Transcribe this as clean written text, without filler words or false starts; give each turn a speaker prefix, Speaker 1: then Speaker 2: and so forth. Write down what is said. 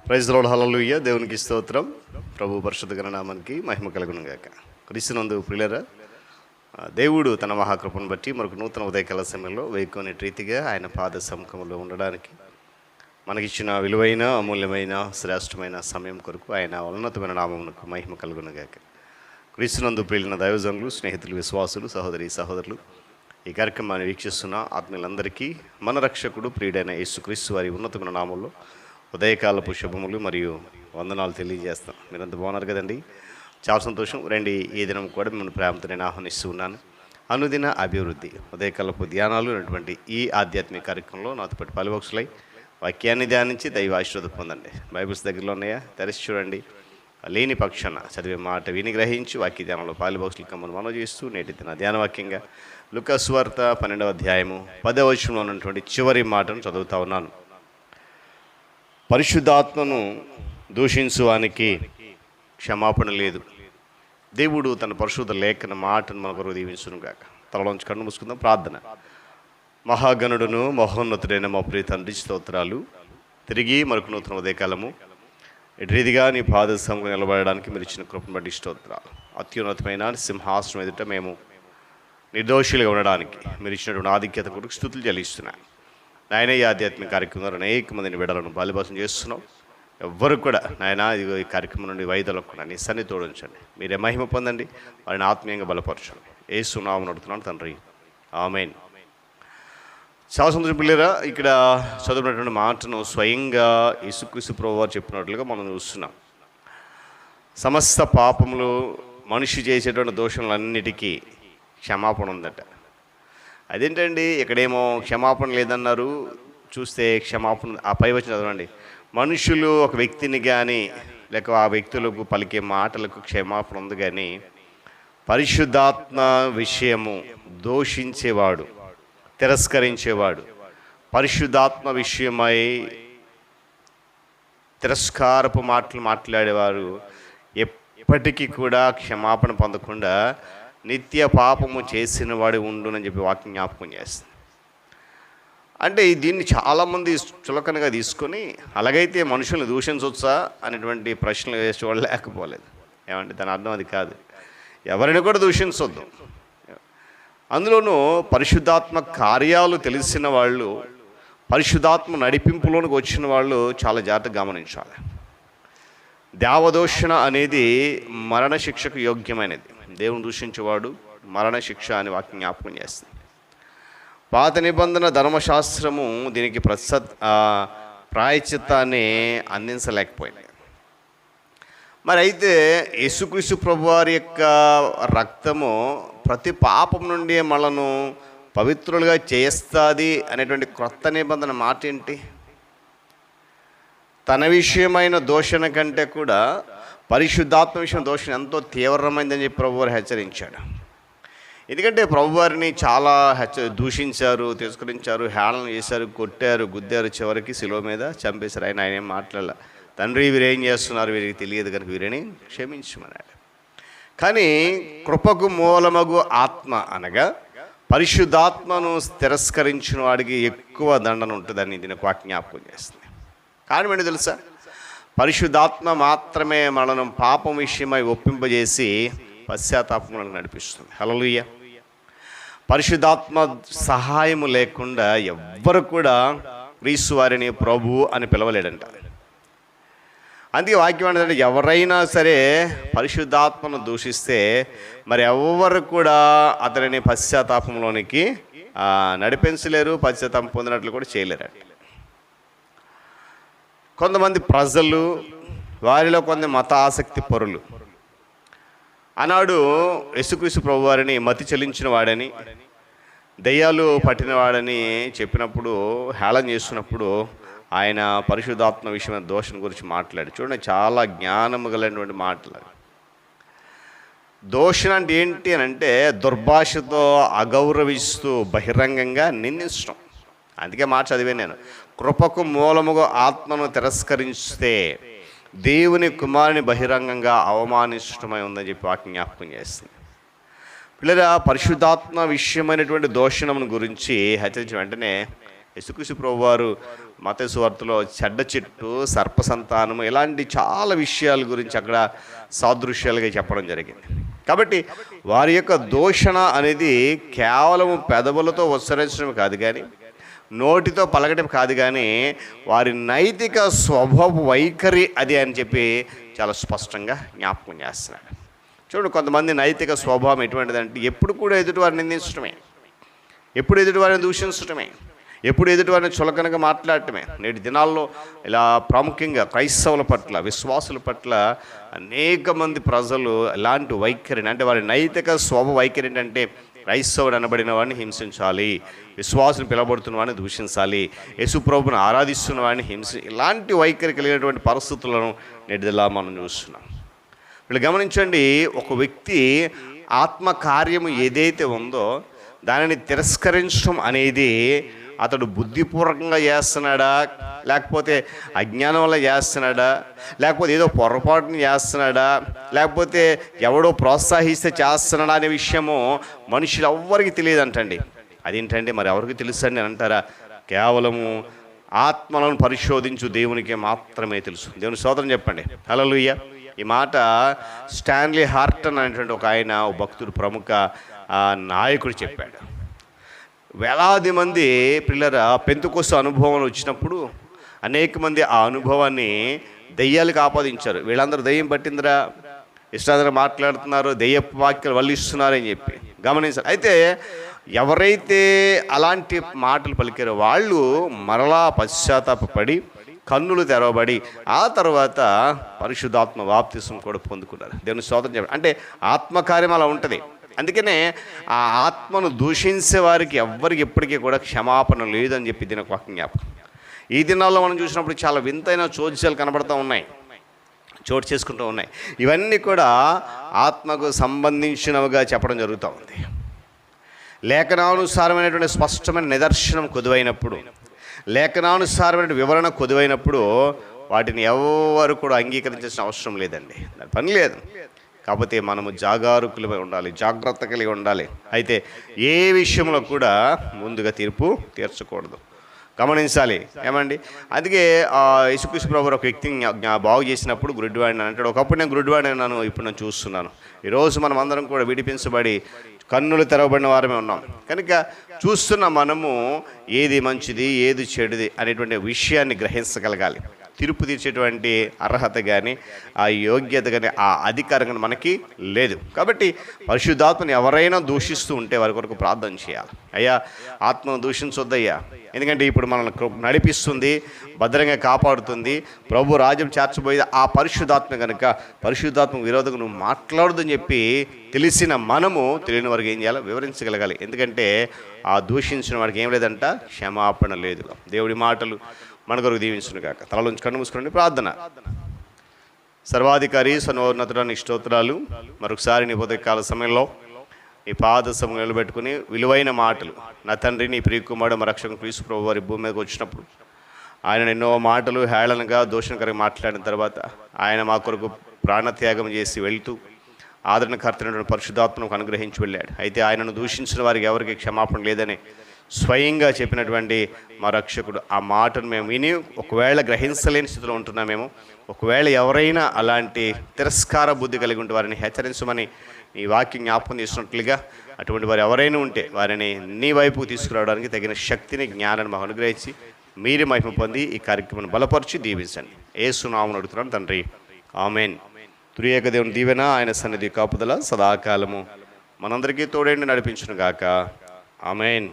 Speaker 1: Praise the lord, హల్లెలూయా. దేవునికి స్తోత్రం. ప్రభు పరిశుద్ధ నామానికి మహిమ కలుగును గాక. క్రీస్తునందు ప్రియులారా, దేవుడు తన మహాకృపను బట్టి మనకు నూతన ఉదయకాల సమయంలో వేడుకునే రీతిగా ఆయన పాద సముఖంలో ఉండడానికి మనకిచ్చిన విలువైన అమూల్యమైన శ్రేష్టమైన సమయం కొరకు ఆయన ఉన్నతమైన నామమునకు మహిమ కలుగును గాక. క్రీస్తునందు ప్రియులైన దైవజనులు, స్నేహితులు, విశ్వాసులు, సహోదరి సహోదరులు, ఈ కార్యక్రమాన్ని వీక్షిస్తున్న ఆత్మీయులందరికీ మన రక్షకుడు ప్రియుడైన యేసుక్రీస్తు వారి ఉన్నతమైన నామంలో ఉదయకాలపు శుభములు మరియు వందనాలు తెలియజేస్తాం. మీరంత బాగున్నారు కదండి, చాలా సంతోషం. రండి, ఈ దినం కూడా మిమ్మల్ని ప్రేమతో నేను ఆహ్వానిస్తూ ఉన్నాను. అనుదిన అభివృద్ధి ఉదయకాలపు ధ్యానాలు అనేటువంటి ఈ ఆధ్యాత్మిక కార్యక్రమంలో నాతో పాటు పాలుభక్షులై వాక్యాన్ని ధ్యానించి దైవ ఆశీర్వాదం పొందండి. బైబిల్స్ దగ్గరలో ఉన్నాయా? తెరిచి చూడండి. లేని పక్షాన చదివే మాట విని గ్రహించి వాక్య ధ్యానంలో పాలుభక్షులు కమ్మను మనం చేస్తూ నేటి దిన ధ్యానవాక్యంగా లూకా సువార్త 12వ అధ్యాయము 10వ వచనంలో ఉన్నటువంటి చివరి మాటను చదువుతా ఉన్నాను. పరిశుద్ధాత్మను దూషించువానికి క్షమాపణ లేదు. దేవుడు తన పరిశుద్ధ లేఖన మాటను మన కొరకు దీవించును గాక. తలలోంచి కన్ను మూసుకుందాం. ప్రార్థన. మహాగణుడును మహోన్నతుడైన మా ప్రియ తండ్రి, స్తోత్రాలు. తిరిగి మనకు నూతన ఉదయకాలము ఎటు రీతిగా నీ పాద సముఖంలో నిలబడడానికి మీరు ఇచ్చిన కృపను బట్టి స్తోత్రాలు. అత్యున్నతమైన సింహాసనం ఎదుట మేము నిర్దోషులుగా ఉండడానికి మీరు ఇచ్చినటువంటి ఆధిక్యత కొరకు స్తుతులు చెల్లిస్తున్నాను. నాయన, ఈ ఆధ్యాత్మిక కార్యక్రమంలో అనేక మందిని బిడ్డలను బాల్యభాసం చేస్తున్నాం. ఎవ్వరు కూడా నాయన ఈ కార్యక్రమం నుండి వైద్యులకు కూడా నీ సన్ని తోడించండి. మీరే మహిమ పొందండి, వారిని ఆత్మీయంగా బలపరచండి. యేసు నామమున అడుగుతున్నాను తండ్రి, ఆమేన్. చాలా సంతోషం పిల్లరా. ఇక్కడ చదువుతున్నటువంటి మాటను స్వయంగా యేసుక్రీస్తు ప్రభువారు చెప్పినట్లుగా మనం చూస్తున్నాం. సమస్త పాపములు, మనిషి చేసేటువంటి దోషములన్నిటికీ క్షమాపణ ఉందట. అదేంటండి, ఇక్కడేమో క్షమాపణ లేదన్నారు, చూస్తే క్షమాపణ ఆ పై వచ్చిన చదవండి. మనుషులు ఒక వ్యక్తిని కానీ లేక ఆ వ్యక్తులకు పలికే మాటలకు క్షమాపణ ఉంది, కానీ పరిశుద్ధాత్మ విషయము దోషించేవాడు, తిరస్కరించేవాడు, పరిశుద్ధాత్మ విషయమై తిరస్కారపు మాటలు మాట్లాడేవారు ఎప్పటికీ కూడా క్షమాపణ పొందకుండా నిత్య పాపము చేసిన వాడు ఉండునని చెప్పి వాక్యం జ్ఞాపకం చేస్తుంది. అంటే దీన్ని చాలామంది చులకనగా తీసుకొని అలాగైతే మనుషులను దూషించవచ్చా అనేటువంటి ప్రశ్నలు వేసేవాళ్ళు లేకపోలేదు. ఏమంటే దాని అర్థం అది కాదు. ఎవరిని కూడా దూషించవద్దు. అందులోనూ పరిశుద్ధాత్మ కార్యాలు తెలిసిన వాళ్ళు, పరిశుద్ధాత్మ నడిపింపులోనికి వచ్చిన వాళ్ళు చాలా జాగ్రత్తగా గమనించాలి. దేవదూషణ అనేది మరణశిక్షకు యోగ్యమైనది. దేవుని దూషించేవాడు మరణశిక్ష అని వాక్యం జ్ఞాపకం చేస్తుంది. పాత నిబంధన ధర్మశాస్త్రము దీనికి ప్రాయశ్చిత్తాన్ని అందించలేకపోయింది. మరి అయితే యేసుక్రీస్తు ప్రభువారి యొక్క రక్తము ప్రతి పాపం నుండి మనను పవిత్రులుగా చేస్తుంది అనేటువంటి క్రొత్త నిబంధన మాట ఏంటి? తన విషయమైన దోషణ కంటే కూడా పరిశుద్ధాత్మ విషయం దోషణ ఎంతో తీవ్రమైందని చెప్పి ప్రభువారు హెచ్చరించాడు. ఎందుకంటే ప్రభువారిని చాలా దూషించారు, తిరస్కరించారు, హేళన చేశారు, కొట్టారు, గుద్దారు, చివరికి శిలువ మీద చంపేశారు. ఆయన ఏం మాట్లాడాల. తండ్రి, వీరేం చేస్తున్నారు, వీరికి తెలియదు కనుక వీరిని క్షమించమన్నాడు. కానీ కృపకు మూలమగు ఆత్మ అనగా పరిశుద్ధాత్మను తిరస్కరించిన వాడికి ఎక్కువ దండన ఉంటుందని దీనికి జ్ఞాపకం చేస్తుంది. కారణం ఏంటి తెలుసా? పరిశుద్ధాత్మ మాత్రమే మనను పాపం విషయమై ఒప్పింపజేసి పశ్చాత్తాపములకు నడిపిస్తుంది. హల్లెలూయా. పరిశుద్ధాత్మ సహాయము లేకుండా ఎవ్వరు కూడా క్రీస్తు వారిని ప్రభు అని పిలవలేడంట. అందుకే వాక్యం ఏంటంటే, ఎవరైనా సరే పరిశుద్ధాత్మను దూషిస్తే మరి ఎవరు కూడా అతనిని పశ్చాత్తాపంలోనికి నడిపించలేరు, పశ్చాత్తాపం పొందినట్లు కూడా చేయలేరు. కొంతమంది ప్రజలు, వారిలో కొంత మత ఆసక్తి పరులు ఆనాడు యేసుక్రీస్తు ప్రభువారిని మతి చెల్లించిన వాడని, దయ్యాలు పట్టినవాడని చెప్పినప్పుడు, హేళన చేస్తున్నప్పుడు ఆయన పరిశుద్ధాత్మ విషయమైన దోషం గురించి మాట్లాడి చూడండి. చాలా జ్ఞానము కలిగినటువంటి మాటలు. దోషణ అంటే ఏంటి అని అంటే దుర్భాషతో అగౌరవిస్తూ బహిరంగంగా నిందించడం. అందుకే మాట చదివాను నేను. కృపకు మూలముగా ఆత్మను తిరస్కరిస్తే దేవుని కుమారుని బహిరంగంగా అవమానించడమై ఉందని చెప్పి వాక్యం జ్ఞాపకం చేస్తుంది. పిల్లల పరిశుద్ధాత్మ విషయమైనటువంటి దోషణమును గురించి హెచ్చరించిన వెంటనే యేసుక్రీస్తు ప్రభువారు మత్తయి సువార్తలో చెడ్డ చెట్టు, సర్ప సంతానము, ఇలాంటి చాలా విషయాల గురించి అక్కడ సాదృశ్యాలుగా చెప్పడం జరిగింది. కాబట్టి వారి యొక్క దూషణ అనేది కేవలం పెదవులతో ఉచ్చరించడం కాదు, కానీ నోటితో పలకడం కాదు, కానీ వారి నైతిక స్వభావ వైఖరి అది అని చెప్పి చాలా స్పష్టంగా జ్ఞాపకం చేస్తున్నాడు. చూడండి, కొంతమంది నైతిక స్వభావం ఎటువంటిదంటే ఎప్పుడు కూడా ఎదుటివారిని నిందించడమే, ఎప్పుడు ఎదుటివారిని దూషించడమే, ఎప్పుడు ఎదుటివారిని చులకనగా మాట్లాడటమే. నేటి దినాల్లో ఇలా ప్రాముఖ్యంగా క్రైస్తవుల పట్ల, విశ్వాసుల పట్ల అనేక మంది ప్రజలు ఇలాంటి వైఖరిని, అంటే వారి నైతిక స్వభావ వైఖరి ఏంటంటే క్రైస్తవుడు అనబడిన వాడిని హింసించాలి, విశ్వాసుని పిలబడుతున్న వాడిని దూషించాలి, యేసుప్రభుని ఆరాధిస్తున్న వాడిని ఇలాంటి వైఖరి కలిగినటువంటి పరిస్థితులను నేటి దినాల్లో మనం చూస్తున్నాం. వీళ్ళు గమనించండి, ఒక వ్యక్తి ఆత్మకార్యము ఏదైతే ఉందో దానిని తిరస్కరించడం అనేది అతడు బుద్ధిపూర్వకంగా చేస్తున్నాడా, లేకపోతే అజ్ఞానం వల్ల చేస్తున్నాడా, లేకపోతే ఏదో పొరపాటుని చేస్తున్నాడా, లేకపోతే ఎవడో ప్రోత్సహిస్తే చేస్తున్నాడా అనే విషయము మనుషులు ఎవ్వరికి తెలియదు అంటండి. అదేంటండి మరి ఎవరికి తెలుసండి అని అంటారా? కేవలము ఆత్మలను పరిశోధించు దేవునికి మాత్రమే తెలుసు. దేవుని స్తోత్రం చెప్పండి. హల్లెలూయా. ఈ మాట స్టాన్లీ హార్టన్ అనేటువంటి ఒక ఆయన, భక్తుడు, ప్రముఖ నాయకుడు చెప్పాడు. వేలాది మంది పిల్లల పెంతెకోస్తు అనుభవం వచ్చినప్పుడు అనేక మంది ఆ అనుభవాన్ని దెయ్యాలకు ఆపాదించారు. వీళ్ళందరూ దెయ్యం పట్టిందిరా, ఇష్టాధార మాట్లాడుతున్నారు, దెయ్యపు వాక్యాలు వల్లిస్తున్నారని చెప్పి గమనించారు. అయితే ఎవరైతే అలాంటి మాటలు పలికారో వాళ్ళు మరలా పశ్చాత్తాపపడి కన్నులు తెరవబడి ఆ తర్వాత పరిశుద్ధాత్మ బాప్తిసం కూడా పొందుకున్నారు. దేవుని స్తోత్రం చెప్పండి. అంటే ఆత్మకార్యం అలా ఉంటుంది. అందుకనే ఆ ఆత్మను దూషించే వారికి ఎవ్వరికి ఎప్పటికీ కూడా క్షమాపణ లేదని చెప్పి దీనికి ఒక జ్ఞాపకం. ఈ దినాల్లో మనం చూసినప్పుడు చాలా వింతైన చోద్యాలు కనబడుతూ ఉన్నాయి, చోటు చేసుకుంటూ ఉన్నాయి. ఇవన్నీ కూడా ఆత్మకు సంబంధించినవిగా చెప్పడం జరుగుతూ ఉంది. లేఖనానుసారమైనటువంటి స్పష్టమైన నిదర్శనం కొదువైనప్పుడు, లేఖనానుసారమైన వివరణ కొదువైనప్పుడు వాటిని ఎవరు కూడా అంగీకరించాల్సిన అవసరం లేదండి, దాని పని లేదు. కాకపోతే మనము జాగరూకులమై ఉండాలి, జాగ్రత్త కలిగి ఉండాలి. అయితే ఏ విషయంలో కూడా ముందుగా తీర్పు తీర్చకూడదు, గమనించాలి. ఏమండి, అందుకే యేసుక్రీస్తు ప్రభువు ఒక వ్యక్తిని బాగు చేసినప్పుడు గురుడివాడిని అంటాడు. ఒకప్పుడు నేను గురుడివాడిని అన్నాను, ఇప్పుడు నేను చూస్తున్నాను. ఈరోజు మనం అందరం కూడా విడిపించబడి కన్నులు తెరవబడిన వారమే ఉన్నాం. కనుక చూస్తున్న మనము ఏది మంచిది ఏది చెడుది అనేటువంటి విషయాన్ని గ్రహించగలగాలి. తీర్పు తీర్చేటువంటి అర్హత కానీ ఆ యోగ్యత కానీ ఆ అధికారం కానీ మనకి లేదు. కాబట్టి పరిశుద్ధాత్మని ఎవరైనా దూషిస్తూ ఉంటే వారి కొరకు ప్రార్థన చేయాలి. అయ్యా, ఆత్మను దూషించొద్దయ్యా, ఎందుకంటే ఇప్పుడు మనల్ని నడిపిస్తుంది, భద్రంగా కాపాడుతుంది, ప్రభు రాజ్యం చేర్చబోయేది ఆ పరిశుద్ధాత్మ. కనుక పరిశుద్ధాత్మకు విరోధంగా నువ్వు మాట్లాడదని చెప్పి తెలిసిన మనము తెలియని వారికి ఏం చేయాలో వివరించగలగాలి. ఎందుకంటే ఆ దూషించిన వాడికి ఏం లేదంట, క్షమాపణ లేదు. దేవుడి మాటలు మన కొరకు దీవించును కాక. తలలోంచి కన్ను మూసుకోండి, ప్రార్థన. సర్వాధికారి సర్వోన్నతుడానికి స్తోత్రాలు. మరొకసారి నీ ఉదయకాల సమయంలో ఈ పాద సమయంలో నిలబెట్టుకుని విలువైన మాటలు, నా తండ్రి నీ ప్రియకుమారుడు మా రక్షకుడు క్రీస్తు ప్రభువు వారి భూమి మీదకి వచ్చినప్పుడు ఆయన ఎన్నో మాటలు హేళనగా దూషణకరంగా మాట్లాడిన తర్వాత ఆయన మా కొరకు ప్రాణత్యాగం చేసి వెళ్తూ ఆదరణకర్తైనటువంటి పరిశుద్ధాత్మను అనుగ్రహించి వెళ్ళాడు. అయితే ఆయనను దూషించిన వారికి ఎవరికి క్షమాపణ లేదని స్వయంగా చెప్పినటువంటి మా రక్షకుడు ఆ మాటను మేము విని ఒకవేళ గ్రహించలేని స్థితిలో ఉంటున్నామేమో, ఒకవేళ ఎవరైనా అలాంటి తిరస్కార బుద్ధి కలిగి ఉంటే వారిని హెచ్చరించమని నీ వాక్యం జ్ఞాపకం చేసినట్లుగా అటువంటి వారు ఎవరైనా ఉంటే వారిని నీ వైపుకు తీసుకురావడానికి తగిన శక్తిని, జ్ఞానాన్ని మాకు అనుగ్రహించి మీరు మహిమ పొంది ఈ కార్యక్రమాన్ని బలపరిచి దీవించండి. యేసు నామమున అడుగుతున్నాను తండ్రి, ఆమేన్. త్రియేక దేవుని దీవెన, ఆయన సన్నిధి కాపుదల సదాకాలము మనందరికీ తోడేండి నడిపించును గాక. ఆమేన్.